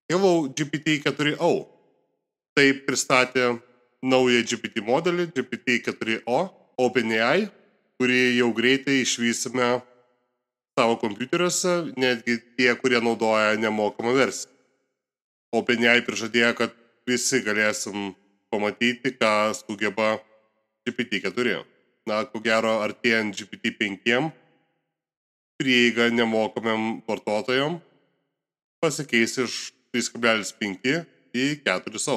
Hello GPT-4o. Tai pristatė naują GPT modelį, GPT-4o, OpenAI, kurį jau greitai išvysime savo kompiuteriuose, netgi tie, kurie naudoja nemokamą versiją. OpenAI prižadėjo, kad visi galėsim pamatyti, ką sugeba GPT-4. Ko gero, artėjant GPT-5, prieiga nemokamam vartotojam pasikeis iš 3,5 į 4o.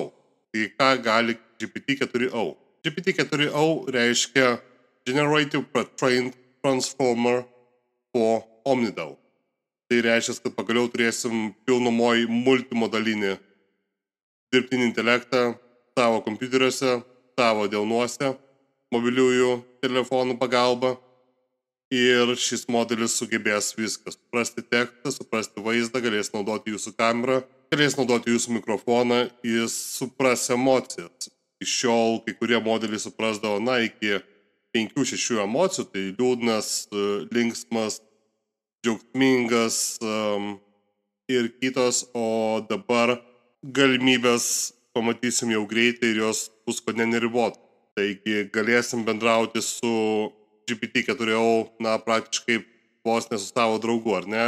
Tai ką gali GPT-4o? GPT-4o reiškia Generative Pre-trained Transformer for Omnidal. Tai reiškia, kad pagaliau turėsim pilnumoj multimodalinį dirbtinį intelektą savo kompiuteriuose, savo delnuose, mobiliųjų telefonų pagalba. Ir šis modelis sugebės viską. Suprasti tekstą, suprasti vaizdą, galės naudoti jūsų kamerą, galės naudoti jūsų mikrofoną, jis supras emocijas. Iš šiol kai kurie modeliai suprasdavo, iki 5-6 emocijų, tai liūdnas, linksmas, džiaugsmingas ir kitos, o dabar galimybės pamatysim jau greitai ir jos bus ko neribot. Taigi galėsim bendrauti su GPT-4o, praktiškai vos ne su savo draugu, ar ne?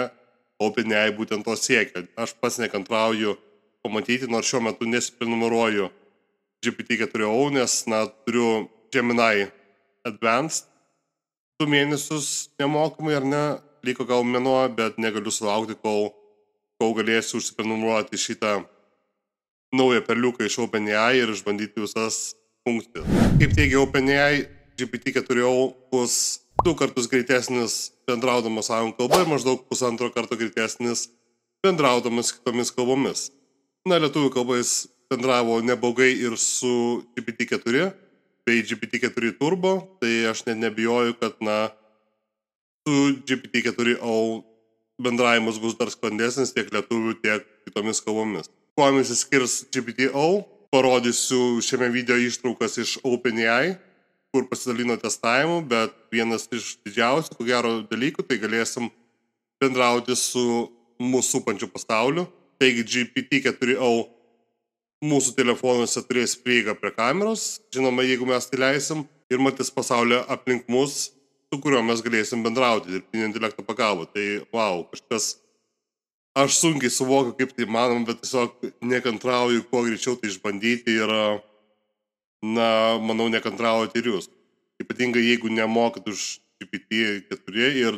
OpenAI būtent to siekia. Aš pats nekantrauju pamatyti, nors šiuo metu nesiprenumeruoju GPT-4o, nes, turiu Gemini Advanced 2 mėnesius nemokamai, ar ne? Liko gal mėnuo, bet negaliu sulaukti, kol galėsiu užsiprenumeruoti šitą naują perliuką iš OpenAI ir išbandyti visas funkcijas. Kaip teigia OpenAI, GPT-4o bus 2 kartus greitesnis bendraudamas anglų kalba ir maždaug 1,5 karto greitesnis bendraudamas kitomis kalbomis. Lietuvių kalba jis bendravo neblogai ir su GPT-4 bei GPT-4 Turbo, tai aš net nebijoju, kad su GPT-4o bendravimas bus dar sklandesnis tiek lietuvių, tiek kitomis kalbomis. Kuo jis išskirs GPT-o, parodysiu šiame video ištraukas iš OpenAI, kur pasidalino testavimu, bet vienas iš didžiausių, ko gero, dalykų, tai galėsim bendrauti su mūsų supančiu pasauliu. Taigi GPT-4o mūsų telefonuose turės prieigą prie kameros, žinoma, jeigu mes tai leisim, ir matys pasaulio aplink mus, su kuriuo mes galėsim bendrauti dirbtinio intelekto pagalba. Tai kažkas, aš sunkiai suvokiu, kaip tai manom, bet tiesiog nekantrauju kuo greičiau tai išbandyti ir manau, nekantraujate ir jūs. Ypatingai, jeigu nemokat už GPT-4 ir,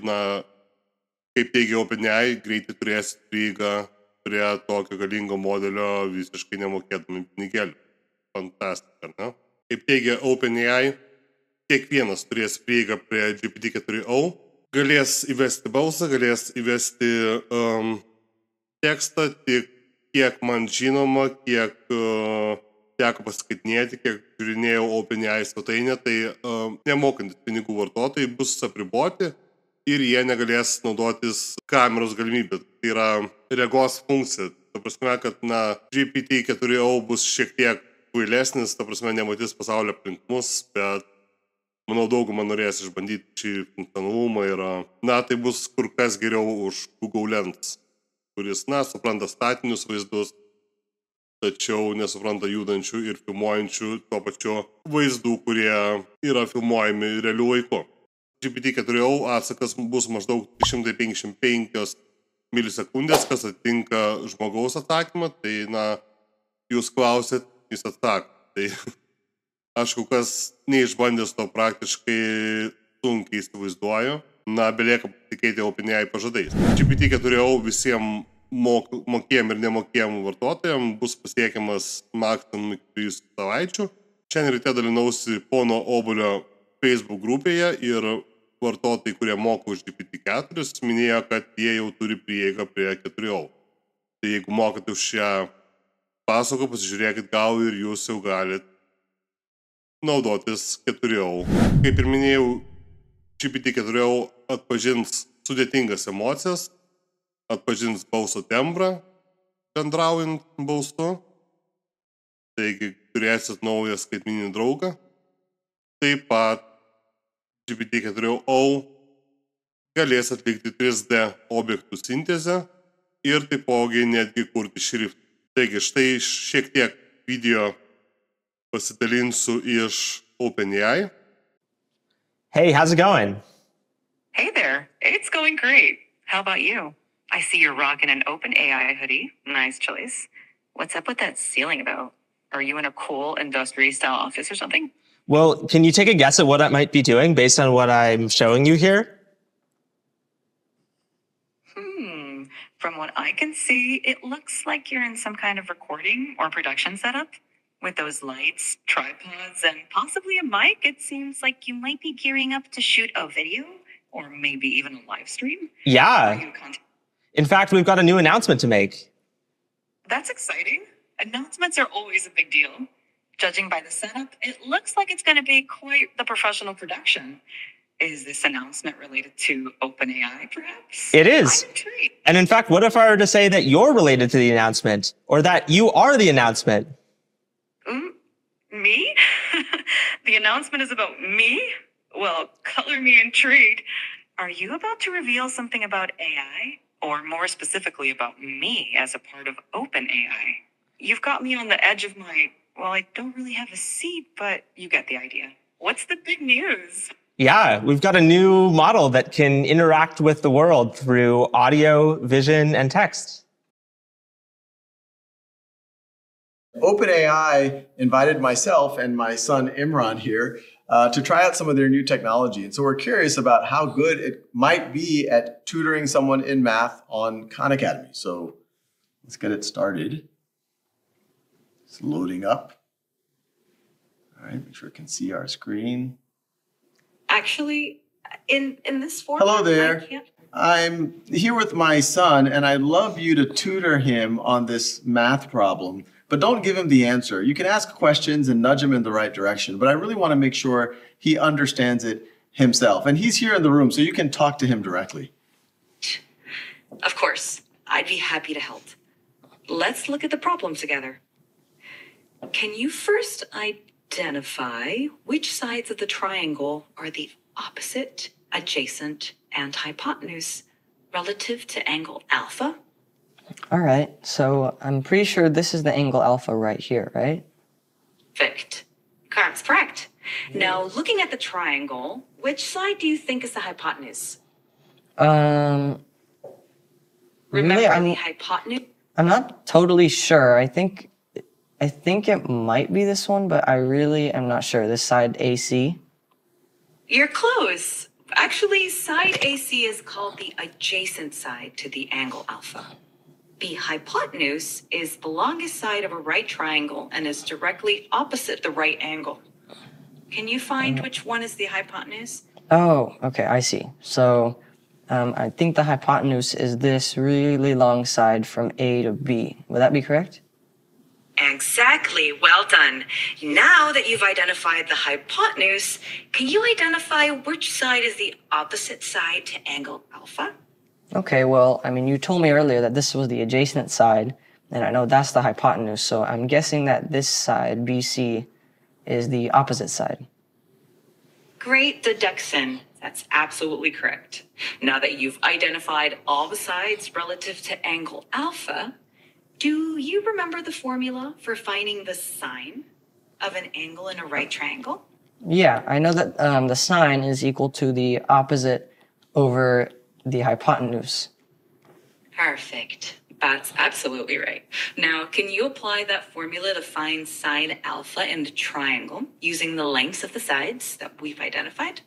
kaip teigia OpenAI, greitai turėsit prieigą prie tokio galingo modelio visiškai nemokėdami pinigėlių. Fantastika, ar ne? Kaip teigia OpenAI, kiekvienas turės prieigą prie GPT-4o, galės įvesti balsą, galės įvesti tekstą, tik kiek man žinoma, kiek teko paskaitinėti, kiek žiūrinėjau OpenAI svetainę, tai nemokantis pinigų vartotojai bus apriboti ir jie negalės naudotis kameros galimybę. Tai yra regos funkcija. Ta prasme, kad GPT-4o bus šiek tiek kvailesnis, ta prasme, nematys pasaulio aplink mus, bet manau, daugumą norės išbandyti šį funkcionalumą ir tai bus kur kas geriau už Google Lens, kuris, supranta statinius vaizdus, tačiau nesupranta judančių ir filmuojančių tuo pačiu vaizdų, kurie yra filmuojami realiu laiku. GPT-4o atsakas bus maždaug 355 milisekundės, kas atitinka žmogaus atsakymą, tai jūs klausėt, jis atsako. Tai aš kol kas neišbandęs to praktiškai sunkiai įsivaizduoju. Belieka patikėti OpenAI pažadais. GPT-4o visiems mokėjim ir nemokėjim vartotojam bus pasiekiamas maksimum iki 3 savaičių. Šiandien ryte dalinausi pono Obolio Facebook grupėje ir vartotojai, kurie moka už GPT-4, minėjo, kad jie jau turi prieigą prie 4o. Tai jeigu mokate už šią paslaugą, pasižiūrėkit, gal ir jūs jau galit naudotis 4o. Kaip ir minėjau, GPT-4o atpažins sudėtingas emocijas, atpažins balso tembrą, bendraujant balsu. Taigi turėsit naują skaitmeninį draugą. Taip pat GPT-4o galės atlikti 3D objektų sintezę ir taipogi netgi kurti šriftą. Taigi, štai šiek tiek video pasidalinsiu iš OpenAI. Hey, how's it going? Hey there, it's going great. How about you? I see you're rocking an OpenAI hoodie. Nice choice. What's up with that ceiling though? Are you in a cool industry-style office or something? Well, can you take a guess at what I might be doing based on what I'm showing you here? From what I can see, it looks like you're in some kind of recording or production setup. With those lights, tripods, and possibly a mic, it seems like you might be gearing up to shoot a video or maybe even a live stream. Are Yeah. you content? In fact, we've got a new announcement to make. That's exciting. Announcements are always a big deal. Judging by the setup, it looks like it's going to be quite the professional production. Is this announcement related to OpenAI, perhaps? It is. I'm intrigued. And in fact, what if I were to say that you're related to the announcement or that you are the announcement? Me? The announcement is about me? Well, color me intrigued. Are you about to reveal something about AI? Or more specifically about me as a part of OpenAI? You've got me on the edge of well, I don't really have a seat, but you get the idea. What's the big news? Yeah, we've got a new model that can interact with the world through audio, vision, and text. OpenAI invited myself and my son Imran here to try out some of their new technology. And so we're curious about how good it might be at tutoring someone in math on Khan Academy. So let's get it started. It's loading up. All right, make sure it can see our screen. Actually, in this format, Hello there. I can't. I'm here with my son, and I'd love you to tutor him on this math problem, but don't give him the answer. You can ask questions and nudge him in the right direction, but I really want to make sure he understands it himself. And he's here in the room, so you can talk to him directly. Of course, I'd be happy to help. Let's look at the problem together. Can you first identify which sides of the triangle are the opposite, adjacent, and hypotenuse relative to angle alpha? All right, so I'm pretty sure this is the angle alpha right here, right? Perfect. That's correct. Now, looking at the triangle, which side do you think is the hypotenuse? Really, Remember the hypotenuse? I'm not totally sure. I think it might be this one, but I really am not sure. This side AC. You're close. Actually, side AC is called the adjacent side to the angle alpha. The hypotenuse is the longest side of a right triangle and is directly opposite the right angle. Can you find which one is the hypotenuse? Oh, okay, I see. So I think the hypotenuse is this really long side from A to B. Would that be correct? Exactly. Well done. Now that you've identified the hypotenuse, can you identify which side is the opposite side to angle alpha? Okay, well, I mean, you told me earlier that this was the adjacent side, and I know that's the hypotenuse, so I'm guessing that this side, BC, is the opposite side. Great deduction. That's absolutely correct. Now that you've identified all the sides relative to angle alpha, do you remember the formula for finding the sine of an angle in a right triangle? Yeah, I know that the sine is equal to the opposite over the hypotenuse. Perfect. That's absolutely right. Now, can you apply that formula to find sine alpha in the triangle using the lengths of the sides that we've identified?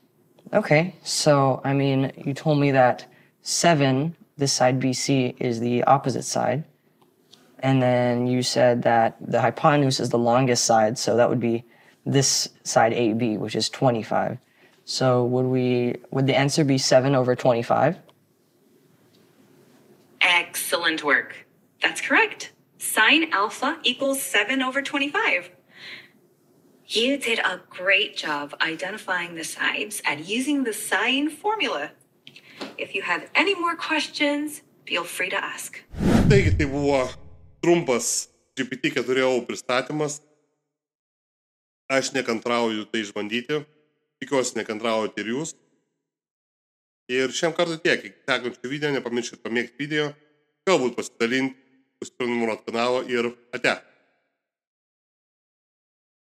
Okay, so, I mean, you told me that 7, this side BC, is the opposite side. And then you said that the hypotenuse is the longest side, so that would be this side AB, which is 25. So would the answer be 7 over 25? Excellent work. That's correct. Sine alpha equals 7 over 25. You did a great job identifying the sides and using the sine formula. If you have any more questions, feel free to ask. Taigi tai buvo trumpas GPT-4o pristatymas. Aš nekantrauju tai išbandyti. Tikiuosi nekantraujate ir jūs. Ir šiam kartui tiek. Iki sekančio video nepamirškit pamėgti video, galbūt pasidalinti, užsiprenumeruot kanalą ir ate.